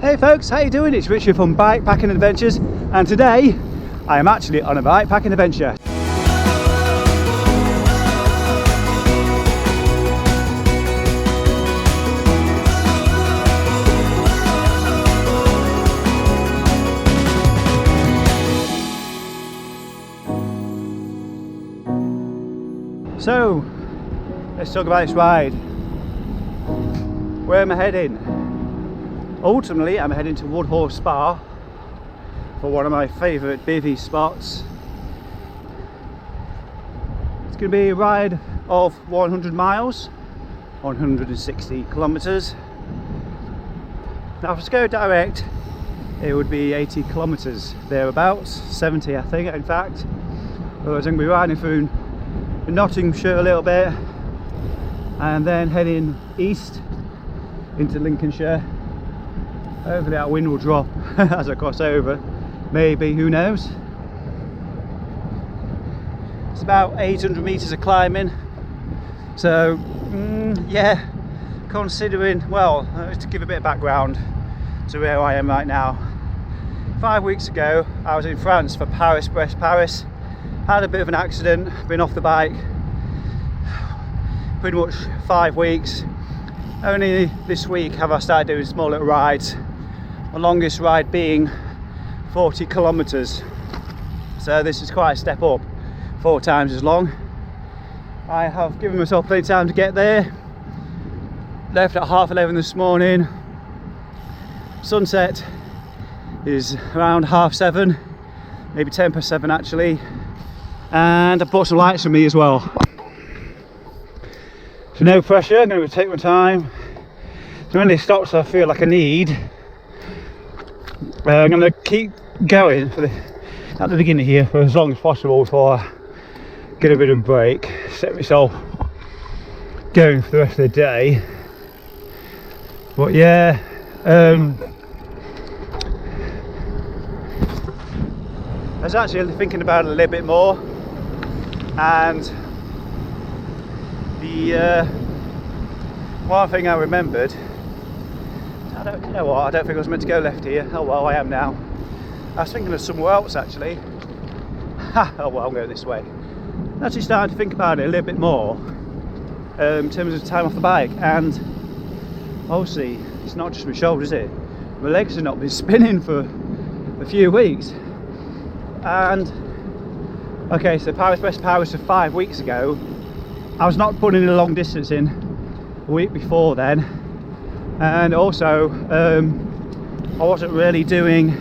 Hey folks, how you doing? It's Richard from Bikepacking Adventures, and today I am actually on a bikepacking adventure. So, let's talk about this ride. Where am I heading? Ultimately, I'm heading to Woodhall Spa for one of my favourite bivvy spots. It's going to be a ride of 100 miles, 160 kilometres. Now, if I go direct, it would be 80 kilometres thereabouts, 70 I think in fact. Otherwise, I'm going to be riding through Nottinghamshire a little bit and then heading east into Lincolnshire. Hopefully that wind will drop as I cross over, maybe, who knows. It's about 800 metres of climbing, so yeah, considering, well, to give a bit of background to where I am right now. 5 weeks ago I was in France for Paris-Brest Paris. Had a bit of an accident, been off the bike pretty much 5 weeks. Only this week have I started doing small little rides. The longest ride being 40 kilometres. So this is quite a step up, 4 times as long. I have given myself plenty of time to get there. Left at 11:30 this morning. Sunset is around 7:30, maybe 7:10 actually. And I bought some lights for me as well. So no pressure, I'm going to take my time. So many stops I feel like I need. I'm going to keep going at the beginning here for as long as possible before I get a bit of a break. Set myself going for the rest of the day. But yeah, I was actually thinking about it a little bit more, and the one thing I remembered, you know what, I don't think I was meant to go left here. Oh well, I am now. I was thinking of somewhere else actually. Oh well, I'm going this way. I'm actually starting to think about it a little bit more in terms of time off the bike, and obviously it's not just my shoulders, is it? My legs have not been spinning for a few weeks. And okay, so Paris-Brest Paris was 5 weeks ago. I was not putting in a long distance in a week before then, and also I wasn't really doing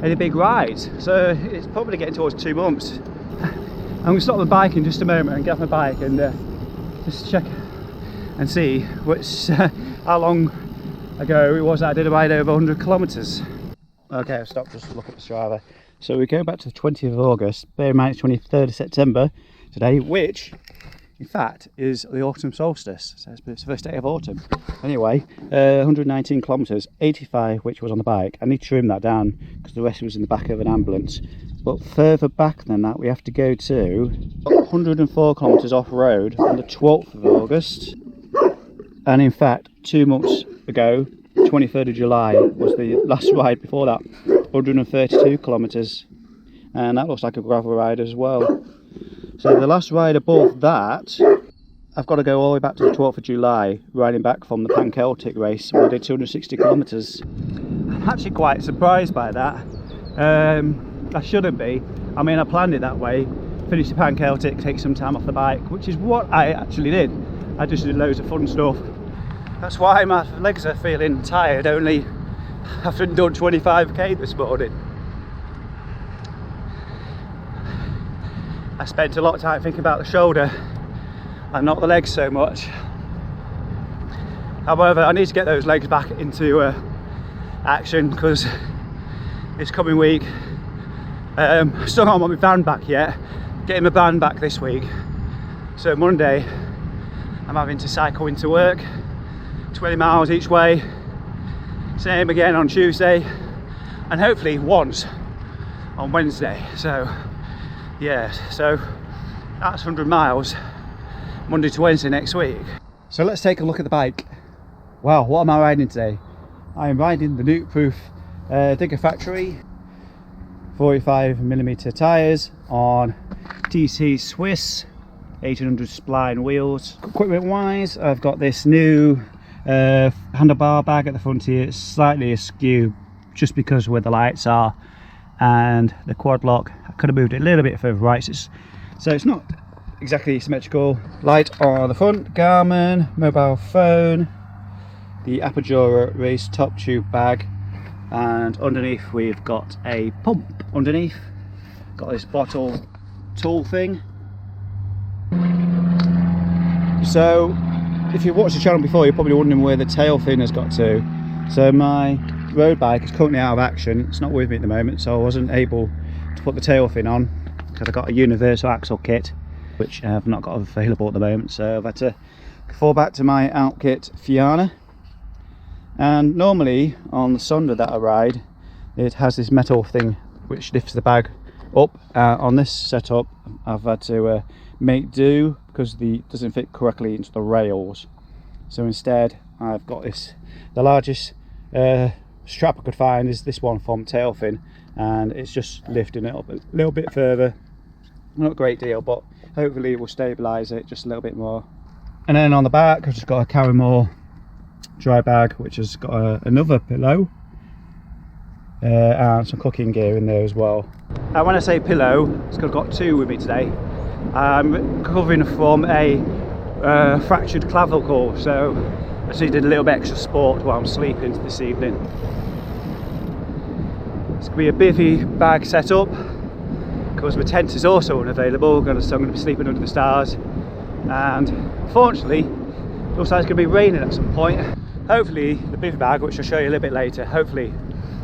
any big rides, so it's probably getting towards 2 months. I'm going to stop the bike in just a moment and get off my bike and just check and see how long ago it was that I did a ride over 100 kilometres. Okay, I've stopped just to look at the Strava. So we're going back to the 20th of August, bear in mind it's 23rd of September today, which in fact is the autumn solstice, so it's the first day of autumn. Anyway, 119 kilometres, 85 which was on the bike. I need to trim that down because the rest was in the back of an ambulance. But further back than that we have to go to 104 kilometres off-road on the 12th of August. And in fact, 2 months ago, 23rd of July was the last ride before that, 132 kilometres, and that looks like a gravel ride as well. So the last ride above that, I've got to go all the way back to the 12th of July, riding back from the Pan-Celtic race where I did 260 kilometres. I'm actually quite surprised by that. I shouldn't be. I mean, I planned it that way, finish the Pan-Celtic, take some time off the bike, which is what I actually did. I just did loads of fun stuff. That's why my legs are feeling tired, only after done 25k this morning. I spent a lot of time thinking about the shoulder and not the legs so much. However, I need to get those legs back into action because this coming week, still not got my band back yet, getting my band back this week. So Monday I'm having to cycle into work, 20 miles each way, same again on Tuesday, and hopefully once on Wednesday. So yeah, so that's 100 miles Monday to Wednesday next week. So let's take a look at the bike. Wow, what am I riding today? I am riding the Nukeproof Digger Factory 45mm tyres on TC Swiss 1800 spline wheels. Equipment wise, I've got this new handlebar bag at the front here. It's slightly askew just because where the lights are, and the quad lock, I could have moved it a little bit further right, so it's not exactly symmetrical. Light on the front, Garmin, mobile phone, the Apogora race top tube bag, and underneath we've got a pump. Underneath got this bottle tool thing. So if you've watched the channel before, you're probably wondering where the tail fin has got to. So my road bike is currently out of action, it's not with me at the moment, so I wasn't able to put the tail fin on because I got a universal axle kit which I've not got available at the moment, so I've had to fall back to my out kit Fiana. And normally on the Sonda that I ride, it has this metal thing which lifts the bag up. On this setup I've had to make do because it doesn't fit correctly into the rails, so instead I've got this, the largest strap I could find is this one from Tailfin, and it's just lifting it up a little bit further. Not a great deal, but hopefully it will stabilise it just a little bit more. And then on the back I've just got a Carrymore dry bag which has got another pillow and some cooking gear in there as well. And when I say pillow, I've got two with me today. I'm recovering from a fractured clavicle, so I just needed a little bit extra support while I'm sleeping this evening. It's going to be a bivvy bag setup because my tent is also unavailable, so I'm going to be sleeping under the stars, and unfortunately it looks like it's going to be raining at some point. Hopefully the bivvy bag, which I'll show you a little bit later, hopefully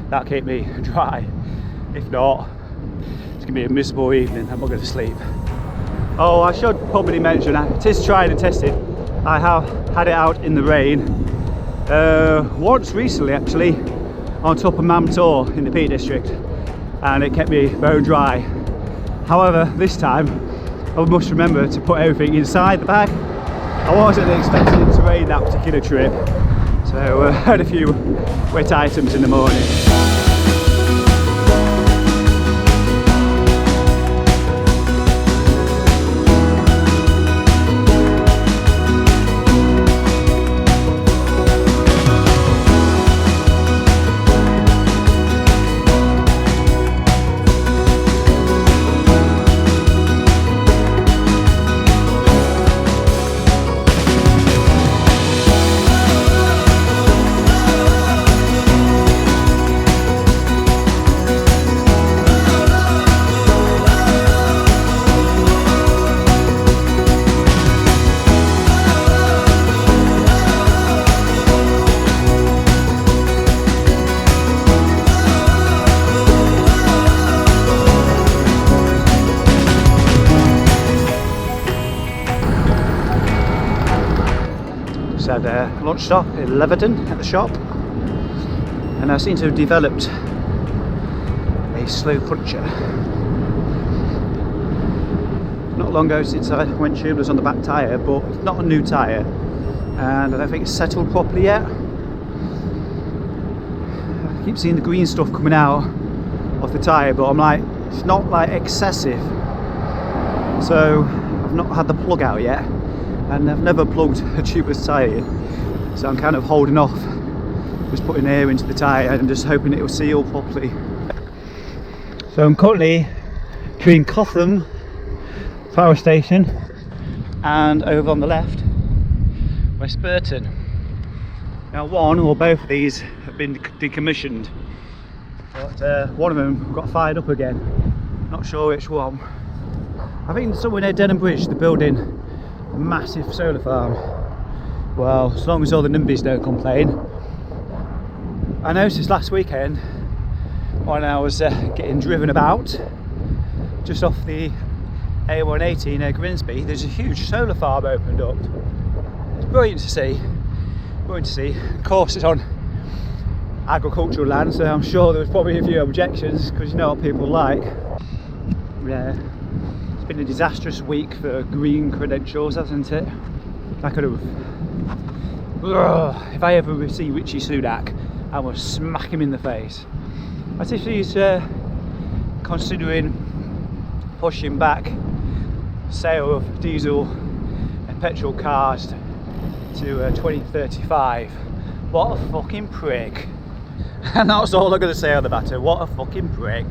that'll keep me dry. If not, it's going to be a miserable evening. I'm not going to sleep. Oh, I should probably mention, it is tried and tested. I have had it out in the rain once recently actually, on top of Mamtor in the Peak District, and it kept me bone dry. However, this time I must remember to put everything inside the bag. I wasn't expecting it to rain that particular trip, so I had a few wet items in the morning. Had a lunch stop in Leverton at the shop, and I seem to have developed a slow puncher. Not long ago since I went tubeless on the back tyre, but it's not a new tyre, and I don't think it's settled properly yet. I keep seeing the green stuff coming out of the tyre, but I'm like, it's not like excessive, so I've not had the plug out yet. And I've never plugged a tubeless tyre, so I'm kind of holding off, just putting air into the tyre and just hoping it will seal properly. So I'm currently between Cotham Power Station and over on the left, West Burton. Now one or both of these have been decommissioned, but one of them got fired up again. Not sure which one. I think somewhere near Denham Bridge they're building a massive solar farm. Well, as long as all the NIMBYs don't complain. I noticed last weekend when I was getting driven about just off the A118 near Grimsby, there's a huge solar farm opened up. It's brilliant to see. Brilliant to see. Of course it's on agricultural land, so I'm sure there was probably a few objections because you know what people like. Yeah. It's been a disastrous week for green credentials, hasn't it? I could have. If I ever see Richie Sunak and will smack him in the face. As if he's considering pushing back sale of diesel and petrol cars to 2035. What a fucking prick. And that's all I'm going to say on the matter. What a fucking prick.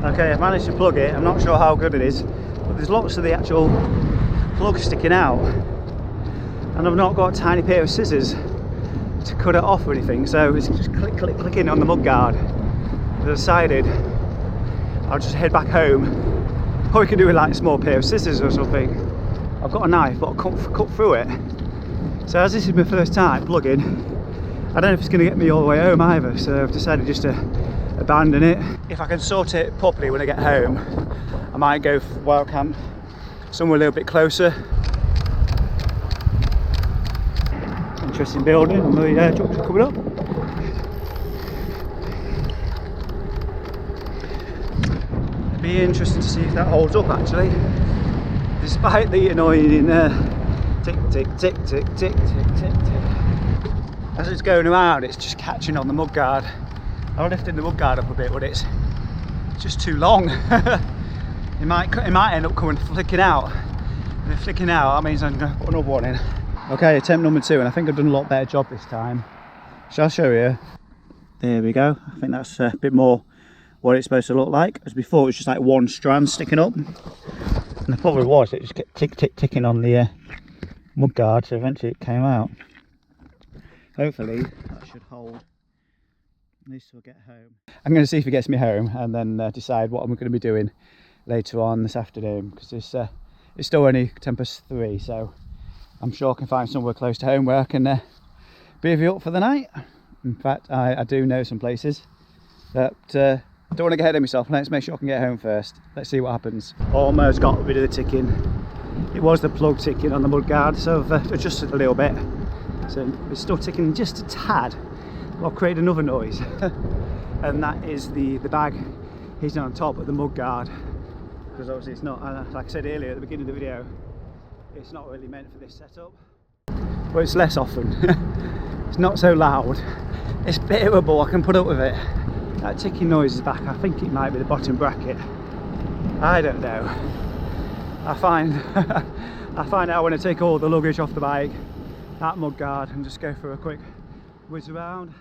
Okay, I've managed to plug it. I'm not sure how good it is, but there's lots of the actual plug sticking out, and I've not got a tiny pair of scissors to cut it off or anything, so it's just clicking on the mudguard. I decided I'll just head back home. Probably could do with like a small pair of scissors or something. I've got a knife, but I can't cut through it. So as this is my first time plugging, I don't know if it's going to get me all the way home either, so I've decided just to abandon it. If I can sort it properly when I get home, I might go for wild camp somewhere a little bit closer. Interesting building on the junction coming up. It'd be interesting to see if that holds up actually, despite the annoying tick tick tick tick tick tick tick tick. As it's going around, it's just catching on the mudguard. I'm lifting the mudguard up a bit, but it's just too long. it might end up coming flicking out. If it's flicking out, that means I'm going to put another one in. Okay, attempt number 2, and I think I've done a lot better job this time. Shall I show you? There we go. I think that's a bit more what it's supposed to look like. As before, it was just like one strand sticking up, and the problem was it just kept tick tick ticking on the mudguard, so eventually it came out. Hopefully that should hold. At least we'll get home. I'm going to see if it gets me home, and then decide what I'm going to be doing later on this afternoon, because it's still only 3:10, so I'm sure I can find somewhere close to home where I can bivvy up for the night. In fact, I do know some places, but I don't want to get ahead of myself. Let's make sure I can get home first. Let's see what happens. Almost got rid of the ticking. It was the plug ticking on the mudguard, so I've adjusted a little bit. So it's still ticking just a tad. I'll create another noise, and that is the bag hitting on top of the mudguard, because obviously it's not, like I said earlier at the beginning of the video, it's not really meant for this setup. But it's less often. It's not so loud. It's bearable. I can put up with it. That ticking noise is back. I think it might be the bottom bracket. I don't know. I find out when I take all the luggage off the bike, that mudguard, and just go for a quick whiz around.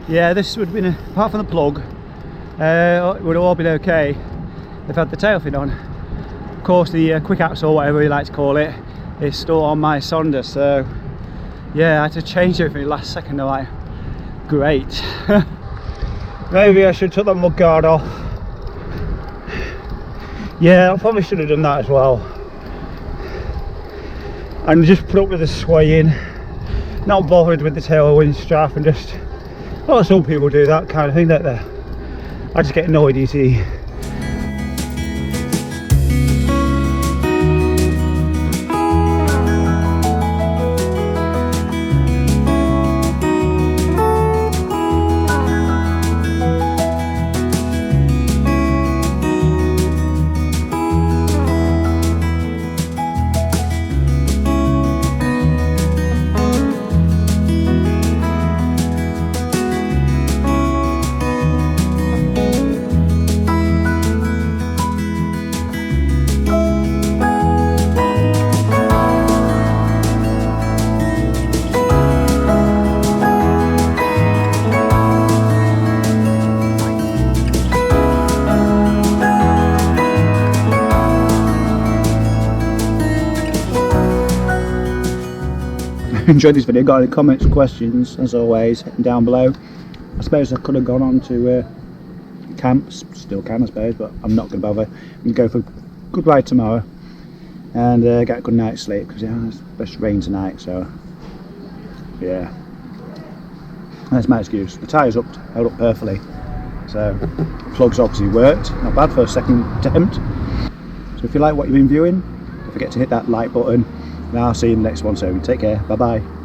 Yeah, this would have been, apart from the plug, it would have all been okay. They've had the tail fin on. Of course, the quick axle, whatever you like to call it, is still on my Sonder, so yeah, I had to change everything last second. I'm like, great. Maybe I should take that mudguard off. Yeah, I probably should have done that as well. And just put up with the swaying, not bothered with the tailwind strap, and just, well, some people do that kind of thing, don't they? I just get annoyed easy. Enjoyed this video. Got any comments, questions, as always, down below. I suppose I could have gone on to camps, still can I suppose, but I'm not going to bother. I'm going to go for a good ride tomorrow and get a good night's sleep, because it's supposed to rain tonight, so yeah, that's my excuse. The tyres held up perfectly, so plugs obviously worked, not bad for a second attempt. So if you like what you've been viewing, don't forget to hit that like button. And I'll see you in the next one soon. Take care. Bye bye.